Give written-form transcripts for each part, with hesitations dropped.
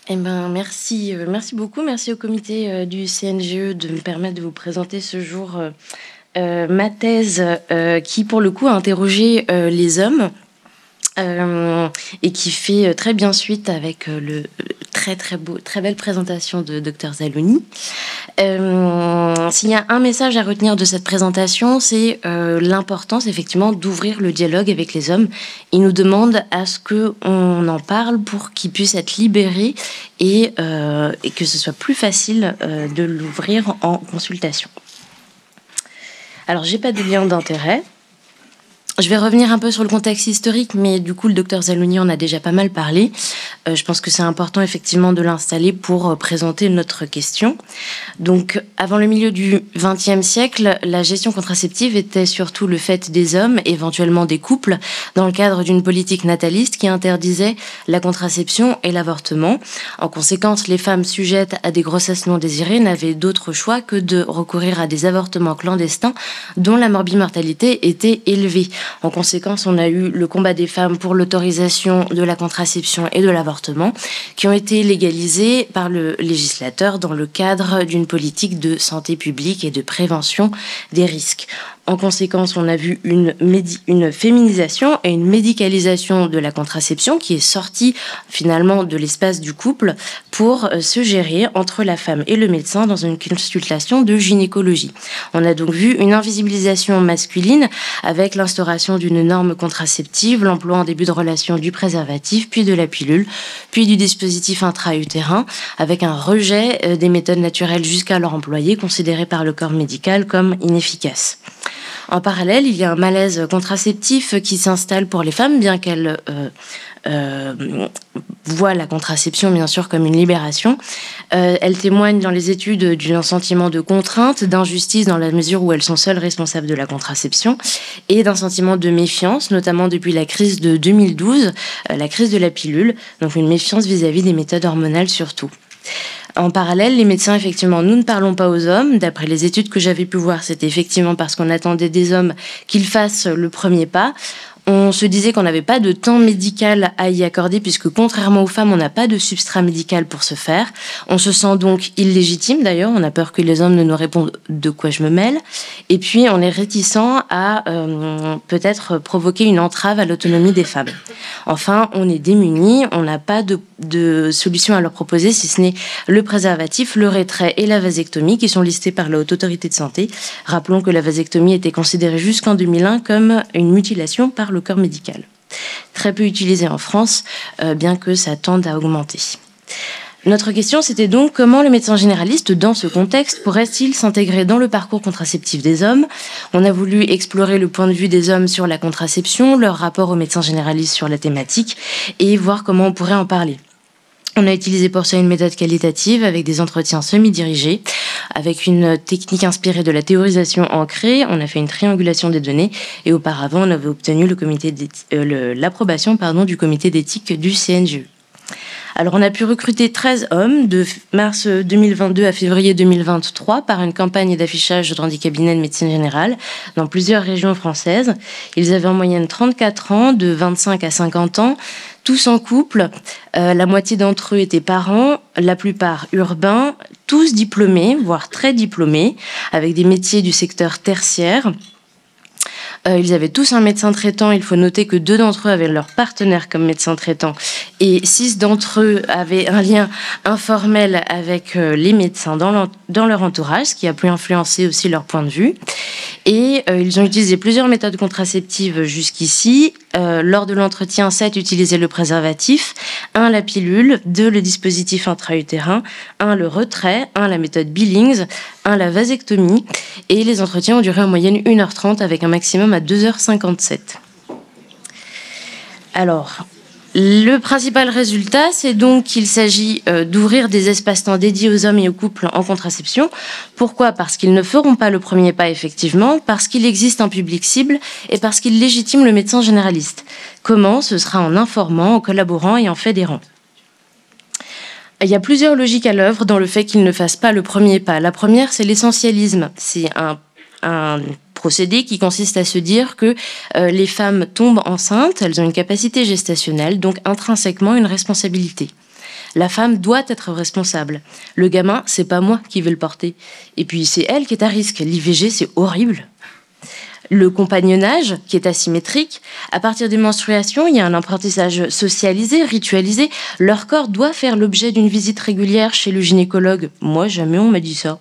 Eh ben, merci beaucoup. Merci au comité du CNGE de me permettre de vous présenter ce jour ma thèse qui, pour le coup, a interrogé les hommes. Et qui fait très bien suite avec le très belle présentation de Dr Zalouni. S'il y a un message à retenir de cette présentation, c'est l'importance effectivement d'ouvrir le dialogue avec les hommes. Ils nous demandent à ce qu'on en parle pour qu'ils puissent être libérés et que ce soit plus facile de l'ouvrir en consultation. Alors, j'ai pas de lien d'intérêt. Je vais revenir un peu sur le contexte historique, mais du coup, le docteur Zalouni en a déjà pas mal parlé. Je pense que c'est important, effectivement, de l'installer pour présenter notre question. Donc, avant le milieu du XXe siècle, la gestion contraceptive était surtout le fait des hommes, éventuellement des couples, dans le cadre d'une politique nataliste qui interdisait la contraception et l'avortement. En conséquence, les femmes sujettes à des grossesses non désirées n'avaient d'autre choix que de recourir à des avortements clandestins dont la morbimortalité était élevée. En conséquence, on a eu le combat des femmes pour l'autorisation de la contraception et de l'avortement qui ont été légalisés par le législateur dans le cadre d'une politique de santé publique et de prévention des risques. En conséquence, on a vu une féminisation et une médicalisation de la contraception qui est sortie finalement de l'espace du couple pour se gérer entre la femme et le médecin dans une consultation de gynécologie. On a donc vu une invisibilisation masculine avec l'instauration d'une norme contraceptive, l'emploi en début de relation du préservatif, puis de la pilule, puis du dispositif intra-utérin, avec un rejet des méthodes naturelles jusqu'alors employées, considérées par le corps médical comme inefficaces. En parallèle, il y a un malaise contraceptif qui s'installe pour les femmes, bien qu'elles voient la contraception, bien sûr, comme une libération. Elles témoignent dans les études d'un sentiment de contrainte, d'injustice dans la mesure où elles sont seules responsables de la contraception, et d'un sentiment de méfiance, notamment depuis la crise de 2012, la crise de la pilule, donc une méfiance vis-à-vis des méthodes hormonales surtout. En parallèle, les médecins, effectivement, nous ne parlons pas aux hommes. D'après les études que j'avais pu voir, c'était effectivement parce qu'on attendait des hommes qu'ils fassent le premier pas. On se disait qu'on n'avait pas de temps médical à y accorder puisque contrairement aux femmes, on n'a pas de substrat médical pour ce faire. On se sent donc illégitime d'ailleurs, on a peur que les hommes ne nous répondent de quoi je me mêle. Et puis on est réticent à peut-être provoquer une entrave à l'autonomie des femmes. Enfin, on est démunis, on n'a pas de solution à leur proposer si ce n'est le préservatif, le retrait et la vasectomie qui sont listés par la Haute Autorité de Santé. Rappelons que la vasectomie était considérée jusqu'en 2001 comme une mutilation par le corps médical. Très peu utilisé en France, bien que ça tende à augmenter. Notre question, c'était donc comment le médecin généraliste, dans ce contexte, pourrait-il s'intégrer dans le parcours contraceptif des hommes ? On a voulu explorer le point de vue des hommes sur la contraception, leur rapport au médecin généraliste sur la thématique, et voir comment on pourrait en parler. On a utilisé pour ça une méthode qualitative avec des entretiens semi-dirigés, avec une technique inspirée de la théorisation ancrée. On a fait une triangulation des données et auparavant, on avait obtenu l'approbation du comité d'éthique du CNGE. Alors, on a pu recruter 13 hommes de mars 2022 à février 2023 par une campagne d'affichage dans des cabinets de médecine générale dans plusieurs régions françaises. Ils avaient en moyenne 34 ans, de 25 à 50 ans, tous en couple. La moitié d'entre eux étaient parents, la plupart urbains, tous diplômés, voire très diplômés, avec des métiers du secteur tertiaire. Ils avaient tous un médecin traitant. Il faut noter que 2 d'entre eux avaient leur partenaire comme médecin traitant et 6 d'entre eux avaient un lien informel avec les médecins dans leur entourage, ce qui a pu influencer aussi leur point de vue. Et ils ont utilisé plusieurs méthodes contraceptives jusqu'ici. Lors de l'entretien, 7 utilisaient le préservatif, 1 la pilule, 2 le dispositif intra-utérin, 1 le retrait, 1 la méthode Billings, 1 la vasectomie. Et les entretiens ont duré en moyenne 1h30 avec un maximum à 2h57. Alors, le principal résultat, c'est donc qu'il s'agit d'ouvrir des espaces-temps dédiés aux hommes et aux couples en contraception. Pourquoi ? Parce qu'ils ne feront pas le premier pas, effectivement, parce qu'il existe un public cible et parce qu'il légitime le médecin généraliste. Comment ? Ce sera en informant, en collaborant et en fédérant. Il y a plusieurs logiques à l'œuvre dans le fait qu'ils ne fassent pas le premier pas. La première, c'est l'essentialisme. C'est un procédé qui consiste à se dire que les femmes tombent enceintes, elles ont une capacité gestationnelle, donc intrinsèquement une responsabilité. La femme doit être responsable. Le gamin, c'est pas moi qui vais le porter. Et puis c'est elle qui est à risque. L'IVG, c'est horrible. Le compagnonnage, qui est asymétrique, à partir des menstruations, il y a un apprentissage socialisé, ritualisé. Leur corps doit faire l'objet d'une visite régulière chez le gynécologue. Moi, jamais on m'a dit ça.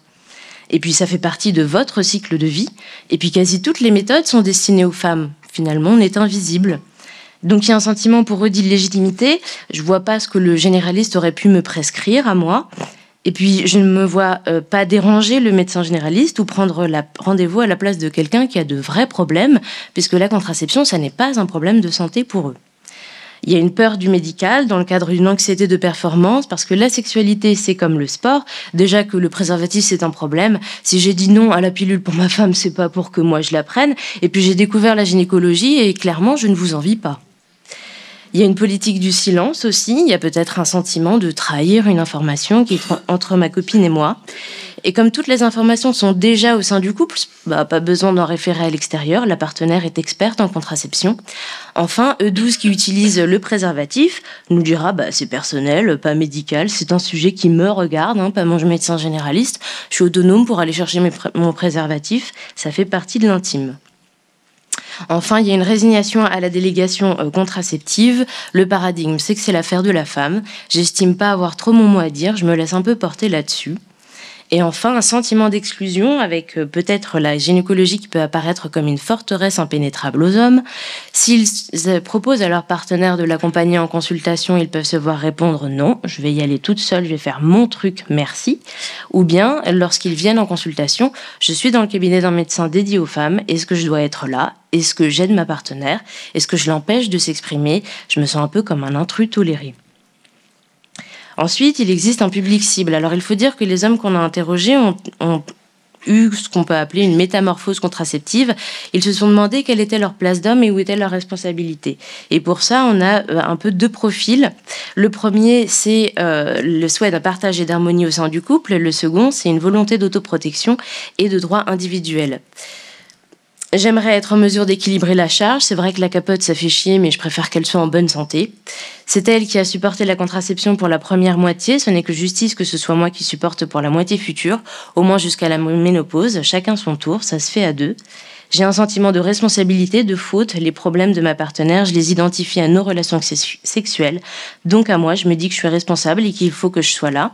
Et puis ça fait partie de votre cycle de vie. Et puis quasi toutes les méthodes sont destinées aux femmes. Finalement, on est invisible. Donc il y a un sentiment pour eux d'illégitimité. Je vois pas ce que le généraliste aurait pu me prescrire à moi. Et puis, je ne me vois pas déranger le médecin généraliste ou prendre rendez-vous à la place de quelqu'un qui a de vrais problèmes, puisque la contraception, ça n'est pas un problème de santé pour eux. Il y a une peur du médical dans le cadre d'une anxiété de performance, parce que la sexualité, c'est comme le sport. Déjà que le préservatif, c'est un problème. Si j'ai dit non à la pilule pour ma femme, c'est pas pour que moi je la prenne. Et puis, j'ai découvert la gynécologie et clairement, je ne vous envie pas. Il y a une politique du silence aussi. Il y a peut-être un sentiment de trahir une information qui est entre ma copine et moi. Et comme toutes les informations sont déjà au sein du couple, pas besoin d'en référer à l'extérieur. La partenaire est experte en contraception. Enfin, E12 qui utilise le préservatif nous dira c'est personnel, pas médical. C'est un sujet qui me regarde, pas mon médecin généraliste. Je suis autonome pour aller chercher mon préservatif. Ça fait partie de l'intime. Enfin, il y a une résignation à la délégation contraceptive. Le paradigme, c'est que c'est l'affaire de la femme. J'estime pas avoir trop mon mot à dire, je me laisse un peu porter là-dessus. Et enfin, un sentiment d'exclusion avec peut-être la gynécologie qui peut apparaître comme une forteresse impénétrable aux hommes. S'ils proposent à leur partenaire de l'accompagner en consultation, ils peuvent se voir répondre « non, je vais y aller toute seule, je vais faire mon truc, merci ». Ou bien, lorsqu'ils viennent en consultation, je suis dans le cabinet d'un médecin dédié aux femmes, est-ce que je dois être là ? Est-ce que j'aide ma partenaire ? Est-ce que je l'empêche de s'exprimer ? Je me sens un peu comme un intrus toléré. Ensuite, il existe un public cible. Alors, il faut dire que les hommes qu'on a interrogés ont eu ce qu'on peut appeler une métamorphose contraceptive. Ils se sont demandé quelle était leur place d'homme et où était leur responsabilité. Et pour ça, on a un peu deux profils. Le premier, c'est le souhait d'un partage et d'harmonie au sein du couple. Le second, c'est une volonté d'autoprotection et de droit individuel. J'aimerais être en mesure d'équilibrer la charge. C'est vrai que la capote, ça fait chier, mais je préfère qu'elle soit en bonne santé. C'est elle qui a supporté la contraception pour la première moitié. Ce n'est que justice que ce soit moi qui supporte pour la moitié future, au moins jusqu'à la ménopause. Chacun son tour, ça se fait à deux. J'ai un sentiment de responsabilité, de faute. Les problèmes de ma partenaire, je les identifie à nos relations sexuelles. Donc à moi, je me dis que je suis responsable et qu'il faut que je sois là.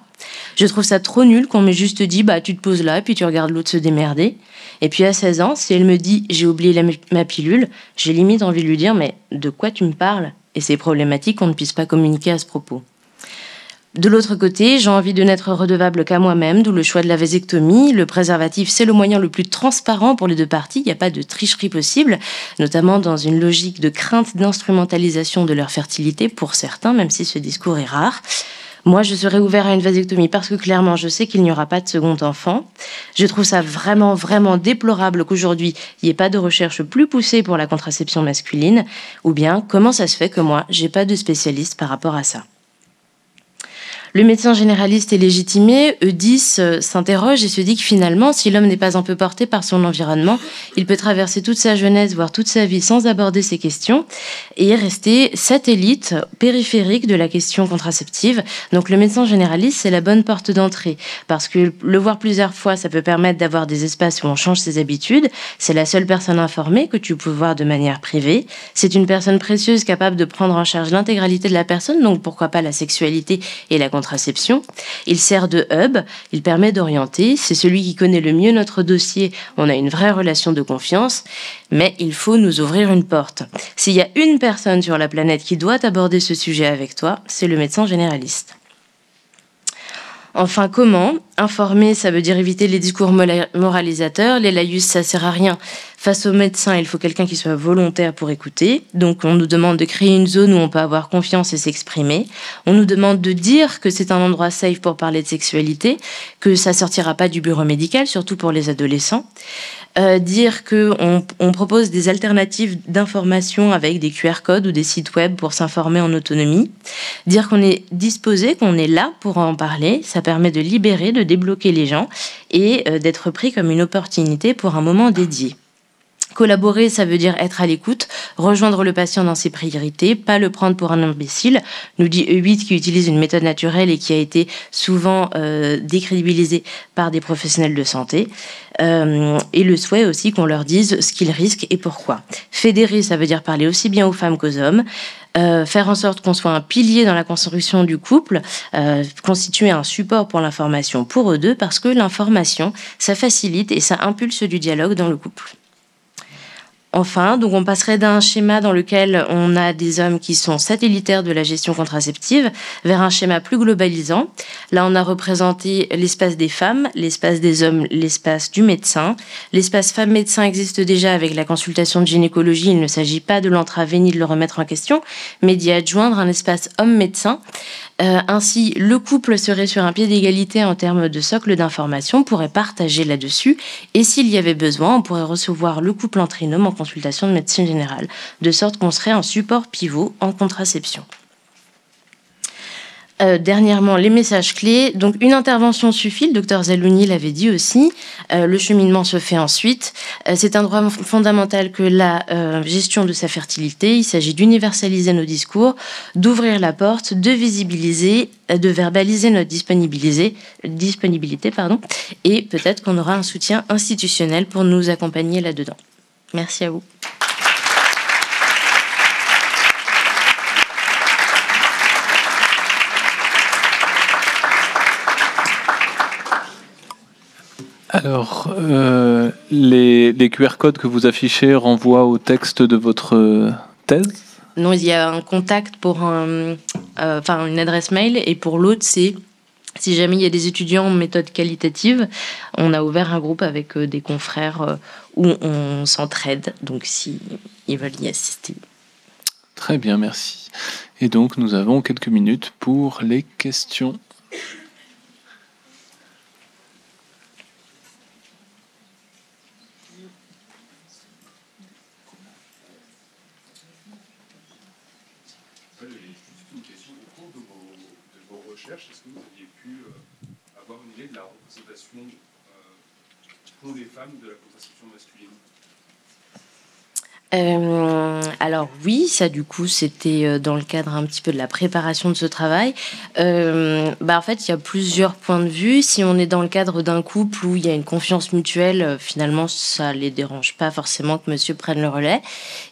Je trouve ça trop nul qu'on m'ait juste dit tu te poses là, puis tu regardes l'autre se démerder. Et puis à 16 ans, si elle me dit j'ai oublié ma pilule, j'ai limite envie de lui dire mais de quoi tu me parles ? Et c'est problématique qu'on ne puisse pas communiquer à ce propos. De l'autre côté, j'ai envie de n'être redevable qu'à moi-même, d'où le choix de la vasectomie. Le préservatif, c'est le moyen le plus transparent pour les deux parties. Il n'y a pas de tricherie possible, notamment dans une logique de crainte d'instrumentalisation de leur fertilité pour certains, même si ce discours est rare. Moi, je serais ouvert à une vasectomie parce que clairement, je sais qu'il n'y aura pas de second enfant. Je trouve ça vraiment, vraiment déplorable qu'aujourd'hui, il n'y ait pas de recherche plus poussée pour la contraception masculine. Ou bien, comment ça se fait que moi, j'ai pas de spécialiste par rapport à ça ? Le médecin généraliste est légitimé, E10 s'interroge et se dit que finalement, si l'homme n'est pas un peu porté par son environnement, il peut traverser toute sa jeunesse, voire toute sa vie sans aborder ces questions et rester satellite, périphérique de la question contraceptive. Donc le médecin généraliste, c'est la bonne porte d'entrée parce que le voir plusieurs fois, ça peut permettre d'avoir des espaces où on change ses habitudes. C'est la seule personne informée que tu peux voir de manière privée. C'est une personne précieuse capable de prendre en charge l'intégralité de la personne, donc pourquoi pas la sexualité et la contraception. Il sert de hub, il permet d'orienter, c'est celui qui connaît le mieux notre dossier, on a une vraie relation de confiance, mais il faut nous ouvrir une porte. S'il y a une personne sur la planète qui doit aborder ce sujet avec toi, c'est le médecin généraliste. Enfin, comment ? Informer, ça veut dire éviter les discours moralisateurs. Les laïus, ça sert à rien. Face au médecin, il faut quelqu'un qui soit volontaire pour écouter. Donc, on nous demande de créer une zone où on peut avoir confiance et s'exprimer. On nous demande de dire que c'est un endroit safe pour parler de sexualité, que ça sortira pas du bureau médical, surtout pour les adolescents. Dire qu'on propose des alternatives d'information avec des QR codes ou des sites web pour s'informer en autonomie. Dire qu'on est disposé, qu'on est là pour en parler, ça permet de libérer, de débloquer les gens et d'être pris comme une opportunité pour un moment dédié. Collaborer, ça veut dire être à l'écoute, rejoindre le patient dans ses priorités, pas le prendre pour un imbécile, nous dit E8 qui utilise une méthode naturelle et qui a été souvent décrédibilisée par des professionnels de santé. Et le souhait aussi qu'on leur dise ce qu'ils risquent et pourquoi. Fédérer, ça veut dire parler aussi bien aux femmes qu'aux hommes. Faire en sorte qu'on soit un pilier dans la construction du couple, constituer un support pour l'information pour eux deux, parce que l'information, ça facilite et ça impulse du dialogue dans le couple. Enfin, donc on passerait d'un schéma dans lequel on a des hommes qui sont satellitaires de la gestion contraceptive vers un schéma plus globalisant. Là, on a représenté l'espace des femmes, l'espace des hommes, l'espace du médecin. L'espace femme-médecin existe déjà avec la consultation de gynécologie. Il ne s'agit pas de l'entraver ni de le remettre en question, mais d'y adjoindre un espace homme-médecin. Ainsi, le couple serait sur un pied d'égalité en termes de socle d'information, pourrait partager là-dessus, et s'il y avait besoin, on pourrait recevoir le couple en trinôme en consultation de médecine générale, de sorte qu'on serait un support pivot en contraception. Dernièrement, les messages clés. Donc, une intervention suffit, le docteur Zalouni l'avait dit aussi. Le cheminement se fait ensuite. C'est un droit fondamental que la gestion de sa fertilité. Il s'agit d'universaliser nos discours, d'ouvrir la porte, de visibiliser, de verbaliser notre disponibilité, et peut-être qu'on aura un soutien institutionnel pour nous accompagner là-dedans. Merci à vous. Alors, les QR codes que vous affichez renvoient au texte de votre thèse ? Non, il y a un contact pour une adresse mail, et pour l'autre, c'est si jamais il y a des étudiants en méthode qualitative, on a ouvert un groupe avec des confrères où on s'entraide, donc s'ils veulent y assister. Très bien, merci. Et donc, nous avons quelques minutes pour les questions. Est-ce que vous aviez pu avoir une idée de la représentation pour les femmes de la contraception masculine ? Alors oui, ça du coup c'était dans le cadre un petit peu de la préparation de ce travail. En fait, il y a plusieurs points de vue. Si on est dans le cadre d'un couple où il y a une confiance mutuelle, finalement ça les dérange pas forcément que monsieur prenne le relais.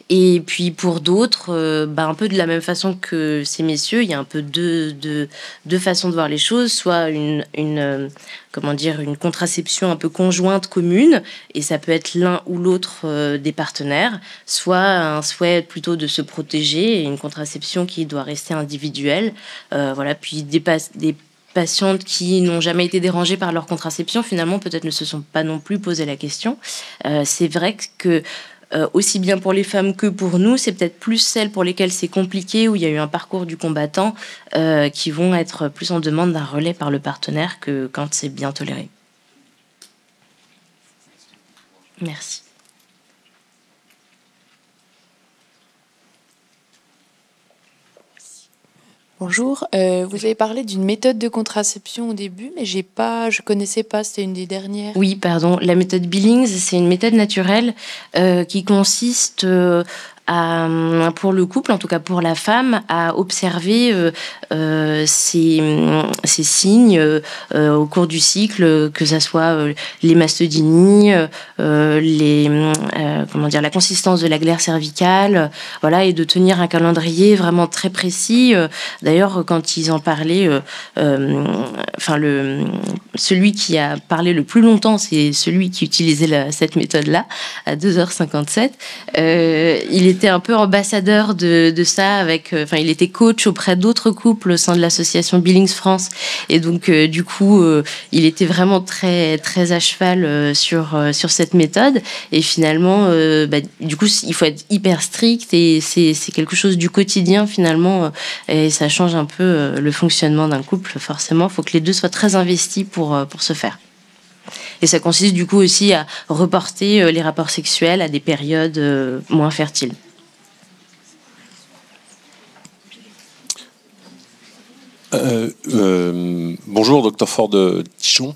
Et puis pour d'autres, un peu de la même façon que ces messieurs, il y a un peu deux façons de voir les choses, soit une contraception un peu conjointe, commune, et ça peut être l'un ou l'autre des partenaires, soit un souhait plutôt de se protéger et une contraception qui doit rester individuelle. Puis des patientes qui n'ont jamais été dérangées par leur contraception, finalement, peut-être ne se sont pas non plus posé la question. C'est vrai que aussi bien pour les femmes que pour nous, c'est peut-être plus celles pour lesquelles c'est compliqué, où il y a eu un parcours du combattant, qui vont être plus en demande d'un relais par le partenaire que quand c'est bien toléré. Merci. Bonjour, vous avez parlé d'une méthode de contraception au début, mais je connaissais pas, c'était une des dernières. Oui, pardon, la méthode Billings, c'est une méthode naturelle qui consiste pour le couple, en tout cas pour la femme, à observer ces signes au cours du cycle, que ça soit les mastodinies, la consistance de la glaire cervicale, et de tenir un calendrier vraiment très précis. D'ailleurs, quand ils en parlaient, celui qui a parlé le plus longtemps, c'est celui qui utilisait cette méthode-là, à 2h57. Il était un peu ambassadeur de ça, il était coach auprès d'autres couples au sein de l'association Billings France, et donc du coup il était vraiment très très à cheval sur cette méthode, et finalement du coup il faut être hyper strict, et c'est quelque chose du quotidien finalement, et ça change un peu le fonctionnement d'un couple. Forcément, il faut que les deux soient très investis pour ce faire. Et ça consiste du coup aussi à reporter les rapports sexuels à des périodes moins fertiles. Bonjour, docteur Ford Tichon.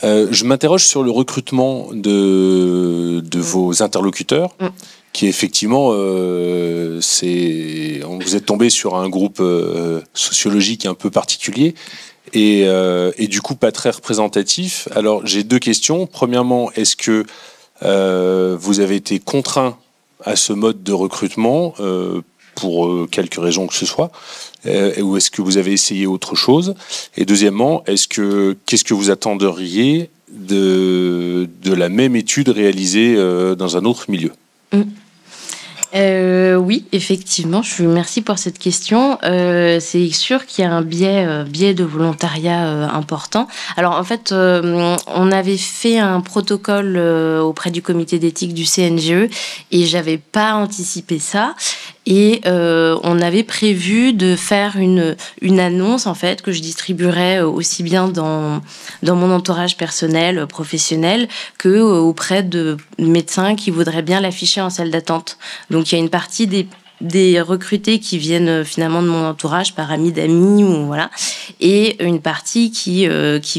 Je m'interroge sur le recrutement de vos interlocuteurs, qui effectivement, vous êtes tombé sur un groupe sociologique un peu particulier et du coup pas très représentatif. Alors j'ai 2 questions. Premièrement, est-ce que vous avez été contraint à ce mode de recrutement pour quelque raison que ce soit, ou est-ce que vous avez essayé autre chose? Et deuxièmement, qu'est-ce que vous attendriez de la même étude réalisée dans un autre milieu? Oui, effectivement, merci pour cette question. C'est sûr qu'il y a un biais de volontariat important. Alors en fait, on avait fait un protocole auprès du comité d'éthique du CNGE et j'avais pas anticipé ça. Et on avait prévu de faire une annonce en fait que je distribuerais aussi bien dans mon entourage personnel, professionnel, que auprès de médecins qui voudraient bien l'afficher en salle d'attente. Donc il y a une partie des recrutés qui viennent finalement de mon entourage par amis d'amis ou voilà, et une partie qui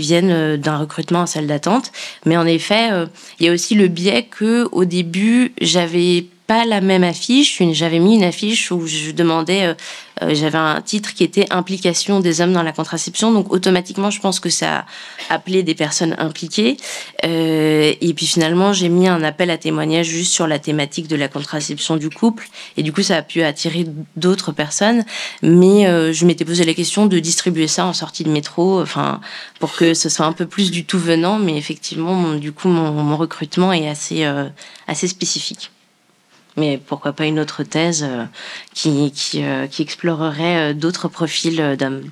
viennent d'un recrutement en salle d'attente. Mais en effet, il y a aussi le biais que au début j'avais pas la même affiche. J'avais mis une affiche où je demandais, j'avais un titre qui était implication des hommes dans la contraception, donc automatiquement je pense que ça appelait des personnes impliquées, et puis finalement j'ai mis un appel à témoignage juste sur la thématique de la contraception du couple, et du coup ça a pu attirer d'autres personnes, mais je m'étais posé la question de distribuer ça en sortie de métro, enfin pour que ce soit un peu plus du tout venant, mais effectivement mon recrutement est assez spécifique. Mais pourquoi pas une autre thèse qui explorerait d'autres profils d'hommes.